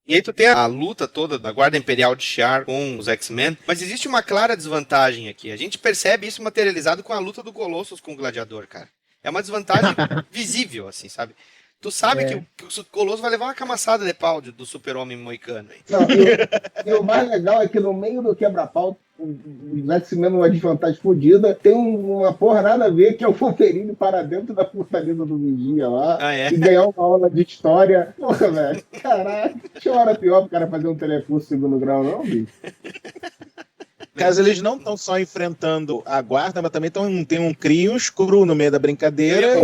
E aí tu tem a luta toda da Guarda Imperial de Shi'ar com os X-Men, mas existe uma clara desvantagem aqui. A gente percebe isso materializado com a luta do Colossus com o Gladiador, cara. É uma desvantagem visível, assim, sabe? Tu sabe que o Colossus vai levar uma camaçada de pau do super-homem moicano aí. Não, e o mais legal é que no meio do quebra-pau, os X-Men numa desvantagem fodida, tem uma porra nada a ver, que é o Wolverine para dentro da fortaleza do Vigia lá e ganhar uma aula de história. Porra, velho, caralho. Tinha hora pior pro cara fazer um telefone segundo grau, não, bicho? Caso eles não estão só enfrentando a guarda, mas também tem um Crios cru no meio da brincadeira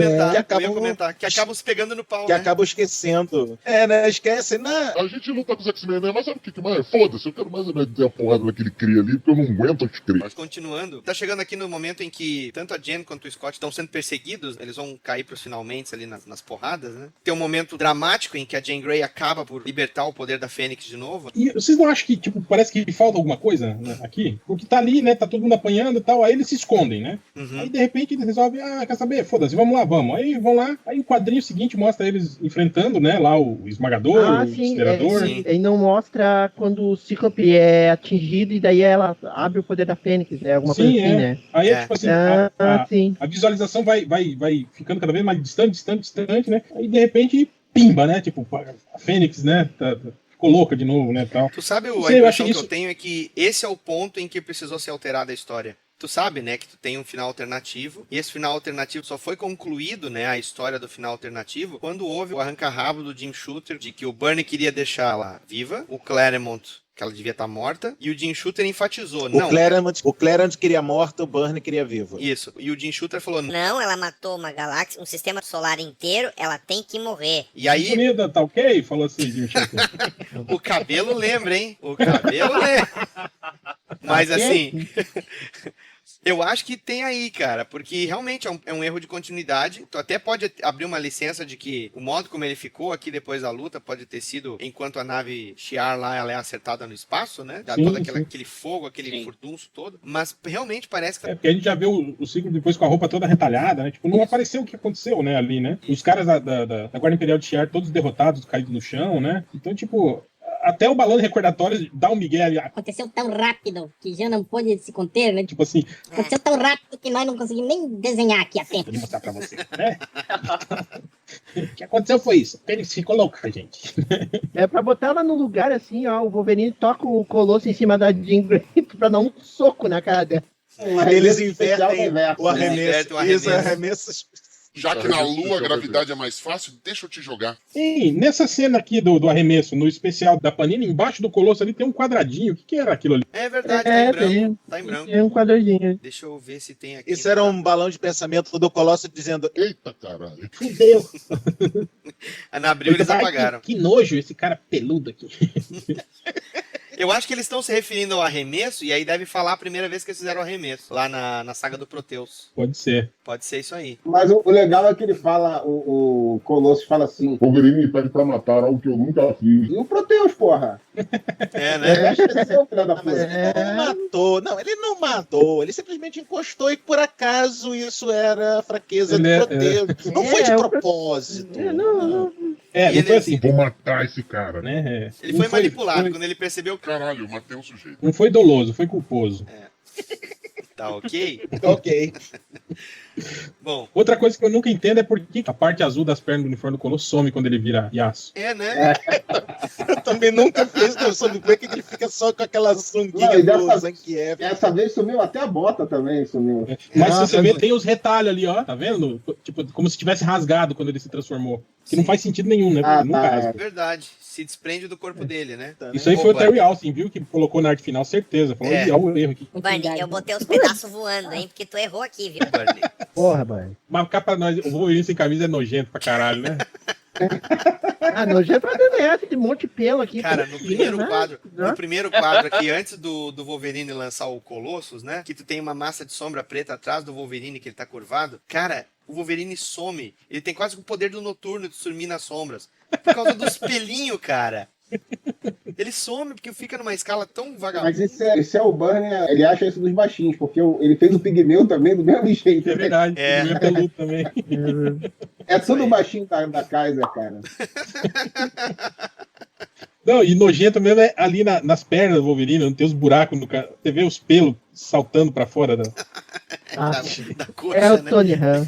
que acabam se pegando no pau, que acabam esquecendo. Né? Esquecem. A gente luta com os X-Men, né? Mas sabe o que mais? Foda-se, eu quero mais meter a porrada naquele Kree ali, porque eu não aguento os Kree. Mas continuando, tá chegando aqui no momento em que tanto a Jen quanto o Scott estão sendo perseguidos, eles vão cair pros finalmente ali nas porradas, né? Tem um momento dramático em que a Jean Grey acaba por libertar o poder da Fênix de novo. E vocês não acham que, tipo, parece que falta alguma coisa, né, aqui? Porque tá ali, né? Tá todo mundo apanhando e tal, aí eles se escondem, né? Aí de repente eles resolvem, quer saber? Foda-se, vamos lá, vamos. Aí vão lá, aí o quadrinho seguinte mostra eles enfrentando, né? Lá o esmagador, o incinerador. E não mostra quando o Cíclope é atingido e daí ela abre o poder da Fênix, né? Alguma coisa assim, né? Aí é tipo assim, a visualização vai ficando cada vez mais distante, né? Aí de repente, pimba, né? Tipo, a Fênix, né? Ficou louca de novo, né, tal. Tu sabe, a impressão que eu tenho é que esse é o ponto em que precisou ser alterada a história. Tu sabe, né, que tu tem um final alternativo, e esse final alternativo só foi concluído, né, a história do final alternativo, quando houve o arranca-rabo do Jim Shooter, de que o Byrne queria deixar ela viva, o Claremont que ela devia estar morta, e o Jim Shooter enfatizou. O Claremont queria morta, o Byrne queria viva. Isso, e o Jim Shooter falou... Não, ela matou uma galáxia, um sistema solar inteiro, ela tem que morrer. E aí... Comida, tá ok? Falou assim, Jim Shooter. O cabelo lembra, hein? O cabelo lembra. Mas assim... Eu acho que tem aí, cara, porque realmente é um erro de continuidade. Tu até pode abrir uma licença de que o modo como ele ficou aqui depois da luta pode ter sido enquanto a nave Shi'ar lá ela é acertada no espaço, né? Dá todo aquele fogo, aquele furdunço todo. Mas realmente parece que... porque a gente já vê o ciclo depois com a roupa toda retalhada, né? Tipo, não apareceu o que aconteceu, né, ali, né? Os caras da Guarda Imperial de Shi'ar todos derrotados, caídos no chão, né? Então, tipo... Até o balão de recordatório dá um migué ali. Aconteceu tão rápido que já não pôde se conter, né? Tipo assim... Aconteceu tão rápido que nós não conseguimos nem desenhar aqui a tempo. Vou mostrar pra você, né? O que aconteceu foi isso. Ele ficou louco, gente. É pra botar ela no lugar assim, ó. O Wolverine toca o Colosso em cima da Jean Grey pra dar um soco na cara dela. Eles invertem o arremesso. Isso, arremessos. Já que na Lua a gravidade é mais fácil, deixa eu te jogar. Sim, nessa cena aqui do arremesso, no especial da Panini, embaixo do Colosso ali tem um quadradinho. O que era aquilo ali? É verdade, tá em branco. Tá em branco. Tem um quadradinho. Deixa eu ver se tem aqui. Isso era um balão de pensamento do Colosso dizendo: eita caralho. Fudeu. Na abril eles apagaram. Que nojo esse cara peludo aqui. Eu acho que eles estão se referindo ao arremesso, e aí deve falar a primeira vez que eles fizeram o arremesso, lá na saga do Proteus. Pode ser. Pode ser isso aí. Mas o legal é que ele fala, o Colossus fala assim... Wolverine pede pra matar algo que eu nunca fiz. E o Proteus, porra? Né? Ele não matou. Não, ele não matou. Ele simplesmente encostou e por acaso isso era a fraqueza do Proteus. Não foi de propósito. Não foi assim. Vou matar esse cara. Né? Ele foi manipulado quando ele percebeu que... Caralho, eu matei um sujeito. Não foi doloso, foi culposo. Tá ok? Ok. Bom. Outra coisa que eu nunca entendo é por que a parte azul das pernas do uniforme do Colosso some quando ele vira Yasuo. Né? Eu também nunca fiz noção de por que ele fica só com aquela sunguinha do Zangief. Dessa vez sumiu até a bota também, sumiu. Mas se você vê, tem os retalhos ali, ó. Tá vendo? Tipo, como se tivesse rasgado quando ele se transformou. Que não faz sentido nenhum, né? Nunca rasga. Verdade. Se desprende do corpo dele, né? Isso aí foi o Terry Alston, viu? Que colocou na arte final, certeza. Falou, olha o erro aqui. Barney, eu botei os pedaços voando, hein? Porque tu errou aqui, viu, Barney? Porra, Barney. Mas cá pra nós, o Wolverine sem camisa é nojento pra caralho, né? Nojento pra desenhar esse monte de pelo aqui. Cara, no primeiro quadro aqui, antes do Wolverine lançar o Colossus, né? Que tu tem uma massa de sombra preta atrás do Wolverine, que ele tá curvado. Cara, o Wolverine some. Ele tem quase o poder do Noturno de sumir nas sombras. Por causa dos pelinhos, cara. Ele some porque fica numa escala tão vagabunda. Mas esse é o Byrne, ele acha isso dos baixinhos, porque ele fez o Pigmeu também do mesmo jeito. É verdade, o meu peludo também. É tudo baixinho da Kaiser, cara. Não, e nojento mesmo é ali nas pernas do Wolverine, não tem os buracos no cara. Você vê os pelos saltando pra fora da coxa, é o né? Tony Han.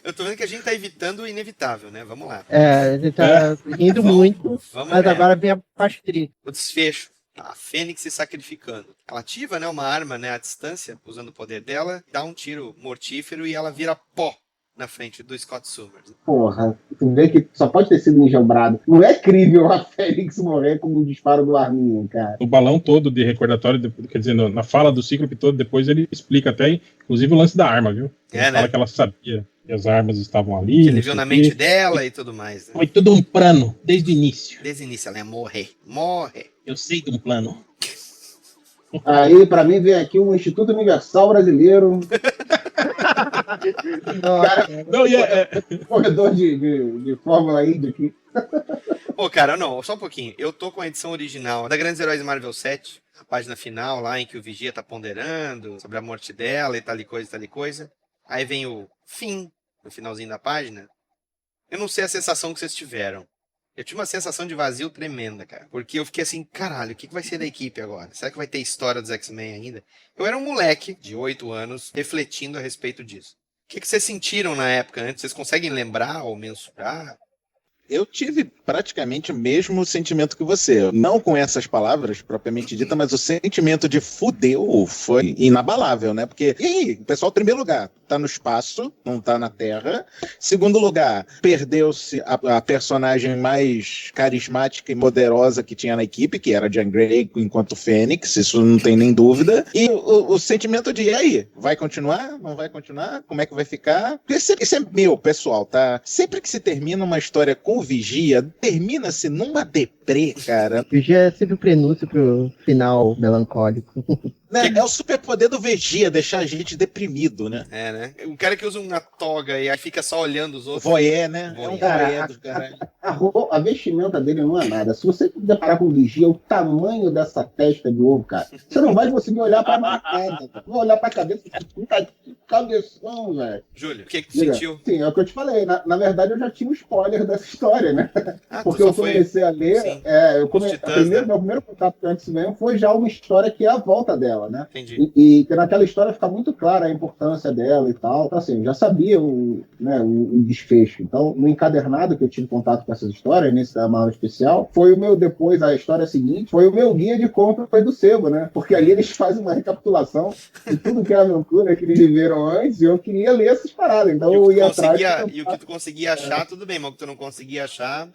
Eu tô vendo que a gente tá evitando o inevitável, né? Vamos lá. A gente tá rindo muito, mas agora vem a parte triste. O desfecho. A Fênix se sacrificando. Ela ativa, né, uma arma, né, à distância, usando o poder dela, dá um tiro mortífero e ela vira pó na frente do Scott Summers. Porra, tu vê que só pode ter sido enjambrado. Não é crível a Fênix morrer com um disparo do arminho, cara. O balão todo de recordatório, quer dizer, na fala do Cíclope todo, depois ele explica até, inclusive, o lance da arma, viu? Ele fala, né, que ela sabia que as armas estavam ali. Que ele viu na mente dela e tudo mais. Né? Foi tudo um plano, desde o início. Desde o início, ela ia morrer. Morre. Eu sei de um plano. Aí, pra mim, vem aqui o Instituto Universal Brasileiro. Cara, não, corredor de Fórmula Indy aqui. Pô, cara, não, só um pouquinho. Eu tô com a edição original da Grandes Heróis Marvel 7, a página final lá em que o Vigia tá ponderando sobre a morte dela e tal e coisa, tal e coisa. Aí vem o fim, no finalzinho da página. Eu não sei a sensação que vocês tiveram. Eu tive uma sensação de vazio tremenda, cara. Porque eu fiquei assim, caralho, o que vai ser da equipe agora? Será que vai ter história dos X-Men ainda? Eu era um moleque de 8 anos refletindo a respeito disso. O que vocês sentiram na época antes? Vocês conseguem lembrar ou mensurar? Eu tive praticamente o mesmo sentimento que você. Não com essas palavras propriamente dita, mas o sentimento de fudeu foi inabalável, né? Porque, e aí, o pessoal, em primeiro lugar, tá no espaço, não tá na Terra. Segundo lugar, perdeu-se a personagem mais carismática e poderosa que tinha na equipe, que era a Jean Grey, enquanto Fênix, isso não tem nem dúvida. E o sentimento de, e aí, vai continuar? Não vai continuar? Como é que vai ficar? Isso é meu, pessoal, tá? Sempre que se termina uma história com Vigia, termina-se numa deprê, cara. Vigia é sempre o prenúncio pro final melancólico. Né? É o superpoder do Vigia, deixar a gente deprimido, né? É, né? Um cara que usa uma toga e aí fica só olhando os outros. Voyeur, né? Voyeur. É um voyeur dos caras. A vestimenta dele não é nada. Se você deparar com o Vigia, o tamanho dessa testa de ovo, cara, você não vai conseguir olhar pra marcada. Não olhar pra cabeça. Puta que cabeção, velho. Júlio, o que tu sentiu? Sim, é o que eu te falei. Na verdade, eu já tinha um spoiler dessa história, né? Porque eu comecei a ler. Meu primeiro contato com o X-Men foi já uma história que é a volta dela, né? Entendi. E naquela história fica muito clara a importância dela e tal. Então, assim, eu já sabia o desfecho. Então, no encadernado que eu tive contato com essas histórias, nesse da Marvel Especial, foi o meu, depois, a história seguinte, foi o meu guia de compra, foi do Sebo, né? Porque ali eles fazem uma recapitulação de tudo que é a aventura que eles viveram antes, e eu queria ler essas paradas. Então, eu ia atrás. E o que tu conseguia achar, tudo bem, mas o que tu não conseguia achar,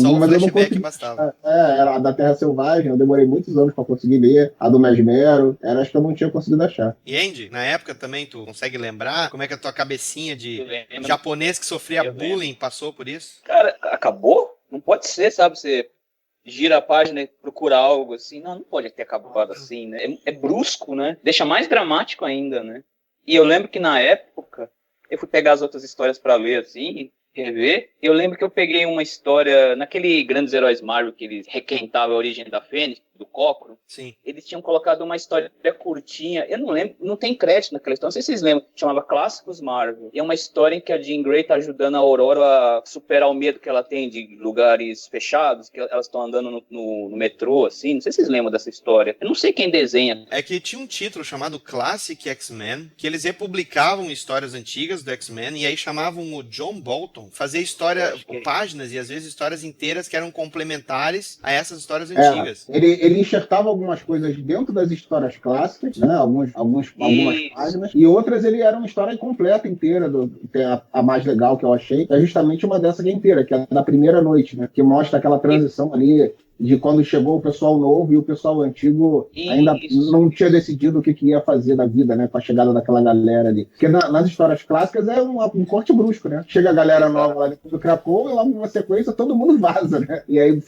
só o flashback bastava. Era a da Terra Selvagem, eu demorei muitos anos pra conseguir ler. A do Mesmero, acho que eu não tinha conseguido achar. E Andy, na época também, tu consegue lembrar como é que a tua cabecinha de japonês que sofria bullying passou por isso? Cara, acabou? Não pode ser, sabe? Você gira a página e procura algo assim. Não pode ter acabado assim, né? É brusco, né? Deixa mais dramático ainda, né? E eu lembro que na época, eu fui pegar as outras histórias pra ler, assim, rever. Eu lembro que eu peguei uma história, naquele Grandes Heróis Marvel, que eles requentavam a origem da Fênix, do Cochrane. Sim. Eles tinham colocado uma história curtinha, eu não lembro, não tem crédito naquela história, não sei se vocês lembram, chamava Clássicos Marvel. E é uma história em que a Jean Grey tá ajudando a Aurora a superar o medo que ela tem de lugares fechados, que elas estão andando no metrô, assim, não sei se vocês lembram dessa história. Eu não sei quem desenha. É que tinha um título chamado Classic X-Men, que eles republicavam histórias antigas do X-Men, e aí chamavam o John Bolton, fazia história, páginas e às vezes histórias inteiras que eram complementares a essas histórias antigas. Ele enxertava algumas coisas dentro das histórias clássicas, né? Algumas páginas, e outras ele era uma história completa, inteira, a mais legal que eu achei, é justamente uma dessa que é inteira, que é da primeira noite, né? Que mostra aquela transição ali de quando chegou o pessoal novo e o pessoal antigo ainda não tinha decidido o que ia fazer da vida, né? Com a chegada daquela galera ali. Porque nas histórias clássicas é um corte brusco, né? Chega a galera nova lá dentro do Krakow e lá numa sequência todo mundo vaza, né? E aí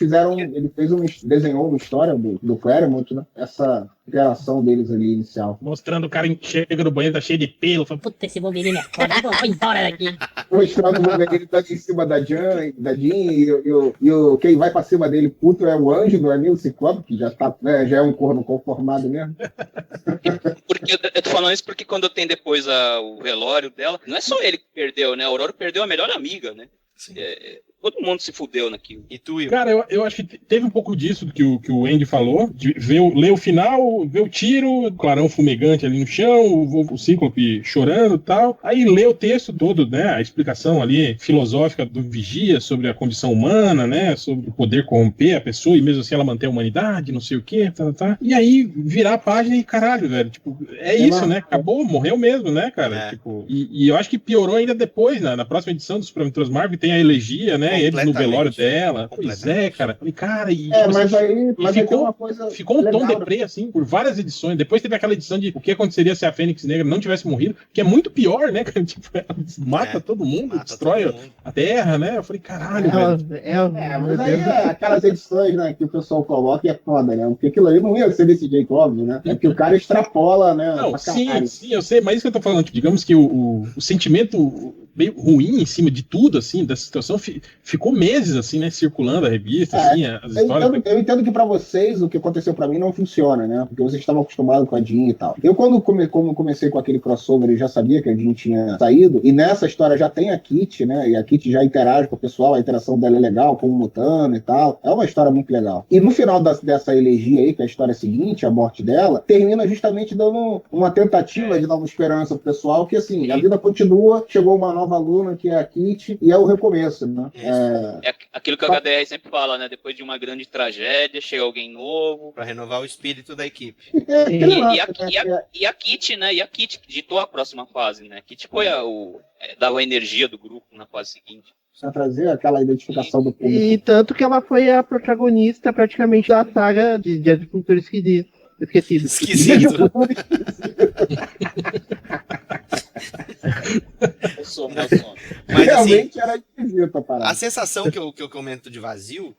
desenhou uma história do Claremont, né? Essa interação deles ali inicial. Mostrando o cara chega no banheiro, tá cheio de pelo. Fala, puta, esse Wolverine é foda, vou embora daqui. Mostrando o Wolverine tá em cima da Jean e quem vai pra cima dele puto é o Anjo, não é nem o Ciclope, que já é um corno conformado mesmo. Porque eu tô falando isso porque quando tem depois o velório dela, não é só ele que perdeu, né? A Aurora perdeu a melhor amiga, né? Todo mundo se fudeu naquilo. E tu, Will? Cara, eu acho que teve um pouco disso do que o Andy falou, de ler o final, ver o tiro, o clarão fumegante ali no chão, o Cíclope chorando e tal. Aí ler o texto todo, né? A explicação ali filosófica do Vigia sobre a condição humana, né? Sobre o poder corromper a pessoa e mesmo assim ela manter a humanidade, não sei o quê, tá. E aí virar a página e caralho, velho. Tipo, é isso, né? Acabou, morreu mesmo, né, cara? Tipo, e eu acho que piorou ainda depois, na próxima edição dos Superaventuras Marvel, tem a elegia, né? Eles no velório dela. Pois é, cara. E, cara, ficou um tom deprê, assim, por várias edições. Depois teve aquela edição de o que aconteceria se a Fênix Negra não tivesse morrido, que é muito pior, né, cara? Tipo, ela mata todo mundo, destrói a Terra, né? Eu falei, caralho, velho. Mas aí aquelas edições, né, que o pessoal coloca é foda, né? Porque aquilo aí não ia ser desse jeito, óbvio, né? É que o cara extrapola, né? Não, sim, eu sei, mas isso que eu tô falando, que digamos que o sentimento meio ruim em cima de tudo, assim, dessa situação, ficou meses, assim, né, circulando a revista, assim, as histórias... Eu entendo que pra vocês, o que aconteceu pra mim não funciona, né, porque vocês estavam acostumados com a Jean e tal. Eu, quando comecei com aquele crossover, eu já sabia que a Jean tinha saído, e nessa história já tem a Kitty, né, e a Kitty já interage com o pessoal, a interação dela é legal, com o Mutano e tal, é uma história muito legal. E no final dessa elegia aí, que é a história seguinte, a morte dela, termina justamente dando uma tentativa de dar uma esperança pro pessoal, que assim, a vida continua, chegou uma nova aluna, que é a Kitty, e é o recomeço, né? É aquilo que a HDR sempre fala, né? Depois de uma grande tragédia, chega alguém novo. Pra renovar o espírito da equipe. E a Kitty, né? E a Kitty ditou a próxima fase, né? Kitty foi dava a energia do grupo na fase seguinte. Pra trazer aquela identificação do público. E tanto que ela foi a protagonista praticamente da saga de Agricultura Esquecido. Esquisito. Mas realmente assim, era esquisito a parada. A sensação que eu comento de vazio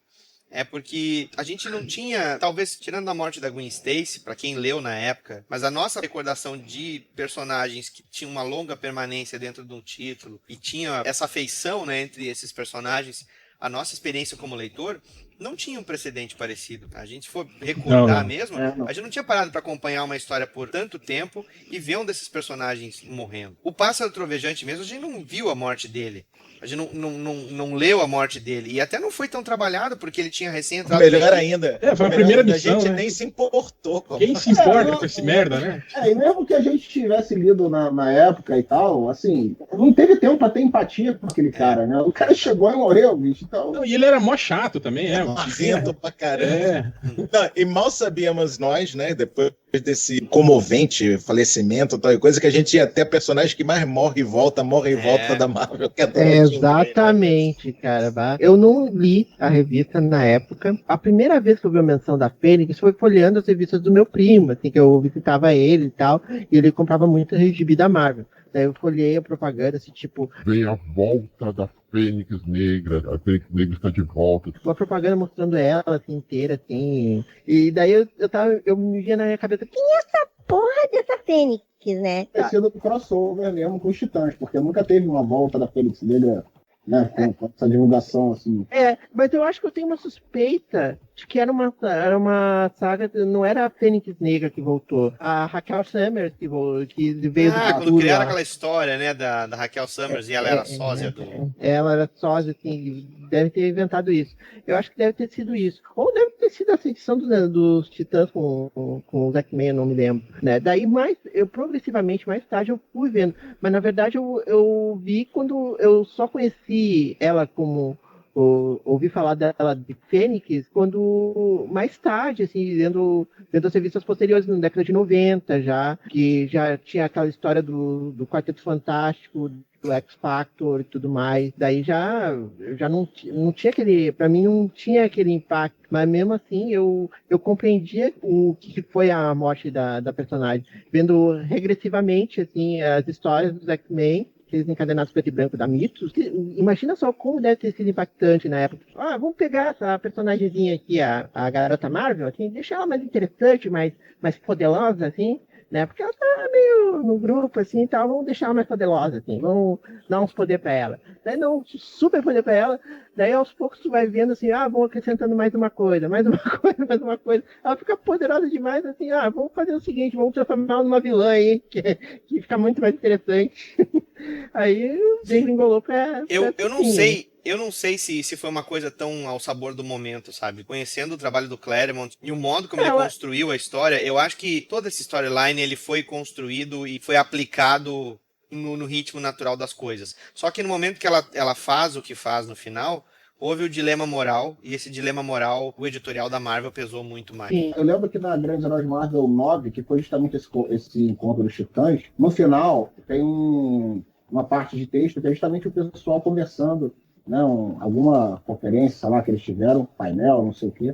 é porque a gente não tinha, talvez tirando a morte da Gwen Stacy, pra quem leu na época, mas a nossa recordação de personagens que tinham uma longa permanência dentro de um título e tinha essa afeição, né, entre esses personagens, a nossa experiência como leitor não tinha um precedente parecido. A gente for recordar mesmo, a gente não tinha parado para acompanhar uma história por tanto tempo e ver um desses personagens morrendo. O Pássaro Trovejante mesmo, a gente não viu a morte dele. A gente não leu a morte dele. E até não foi tão trabalhado, porque ele tinha recém-entrado... Melhor ainda. Foi a primeira missão, a gente né? nem se importou. Quem se importa com esse merda, né? E mesmo que a gente tivesse lido na época e tal, assim, não teve tempo pra ter empatia com aquele cara, né? O cara chegou e morreu, bicho. Então... Não, e ele era mó chato também, Marrento pra caramba. Não, e mal sabíamos nós, né, depois desse comovente falecimento, tal coisa, que a gente tinha até personagem que mais morre e volta da Marvel. Que Exatamente, cara. Eu não li a revista na época. A primeira vez que eu vi a menção da Fênix foi folheando as revistas do meu primo, assim, que eu visitava ele e tal, e ele comprava muito gibi da Marvel. Daí eu folhei a propaganda, assim, tipo... Vem a volta da Fênix Negra, a Fênix Negra está de volta. Uma propaganda mostrando ela, assim, inteira, assim... E daí eu me via na minha cabeça, quem é essa porra dessa Fênix, né? É sido crossover mesmo com os Titãs, porque nunca teve uma volta da Fênix Negra, né, com essa divulgação, assim. Mas eu acho que eu tenho uma suspeita de que era uma saga, não era a Fênix Negra que voltou, a Raquel Summers que veio do futuro. Quando criaram aquela história, né, da Raquel Summers e ela era sósia do... Ela era sósia, assim, deve ter inventado isso. Eu acho que deve ter sido isso. Ou deve ter sido essa edição dos Titãs com os X-Men, eu não me lembro. Né? Daí, progressivamente, mais tarde, eu fui vendo. Mas, na verdade, eu vi quando eu só conheci ela como... ouvi falar dela de Fênix quando mais tarde, assim, vendo as revistas posteriores, na década de 90 já, que já tinha aquela história do Quarteto Fantástico, do X-Factor e tudo mais. Daí já não tinha aquele, pra mim não tinha aquele impacto, mas mesmo assim eu compreendia o que foi a morte da personagem, vendo regressivamente, assim, as histórias dos X-Men, aqueles encadenados preto e branco da Mitos. Imagina só como deve ter sido impactante na época. Vamos pegar essa personagemzinha aqui, a Garota Marvel, assim, deixar ela mais interessante, mais poderosa, assim, né? Porque ela tá meio no grupo, assim, e tal, vamos deixar ela mais poderosa, assim, vamos dar uns poder pra ela. Daí dá um super poder pra ela, daí aos poucos tu vai vendo, assim, vão acrescentando mais uma coisa. Ela fica poderosa demais, assim, vamos fazer o seguinte, vamos transformar ela numa vilã aí, que fica muito mais interessante. Aí desengolou pra eu não sei eu não sei se foi uma coisa tão ao sabor do momento, sabe? Conhecendo o trabalho do Claremont e o modo como ele construiu a história, eu acho que toda essa storyline ele foi construído e foi aplicado no ritmo natural das coisas. Só que no momento que ela faz o que faz no final, houve o dilema moral, e esse dilema moral, o editorial da Marvel pesou muito mais. Sim. Eu lembro que na Grandes Heróis Marvel 9, que foi justamente esse encontro dos Titãs, no final tem uma parte de texto que é justamente o pessoal conversando, né, alguma conferência, sei lá, que eles tiveram, painel, não sei o quê,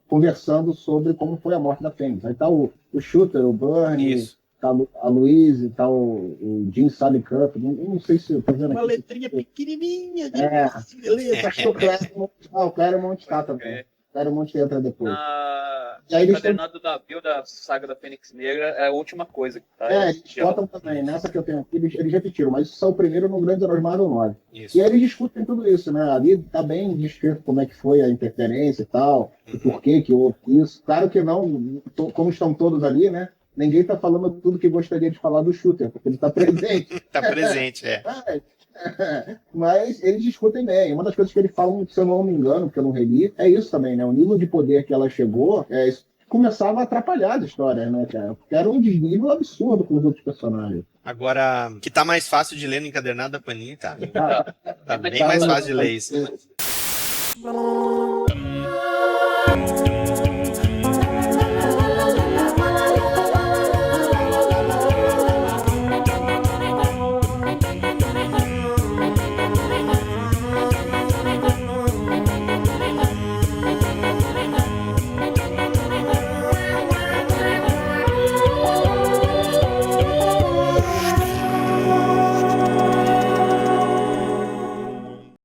conversando sobre como foi a morte da Fênix. Aí tá o Shooter, o Bernie, Isso. tá a Louise, tá o Jim Sally Cup, não sei se eu tô vendo Uma aqui. letrinha pequenininha, É. beleza. Acho que o Claremont tá também. O Claremont entra depois. E aí o eles encadernado da Bill da saga da Fênix Negra é a última coisa que tá. eles botam também, nessa que eu tenho aqui, eles repetiram, mas isso saiu primeiro no Grande Heróis Marvel 9. Isso. E aí eles discutem tudo isso, né? Ali tá bem descrito como é que foi a interferência e tal, o porquê que houve isso. Claro que não, como estão todos ali, né? Ninguém tá falando tudo que gostaria de falar do Shooter, porque ele tá presente. Tá presente, é. Mas eles discutem bem. Uma das coisas que eles falam, se eu não me engano, porque eu não reli, é isso também, né? O nível de poder que ela chegou, isso começava a atrapalhar as histórias, né, cara? Porque era um desnível absurdo com os outros personagens. Agora, que tá mais fácil de ler no encadernado da Panini, tá? Tá bem Tá, mais fácil de ler isso.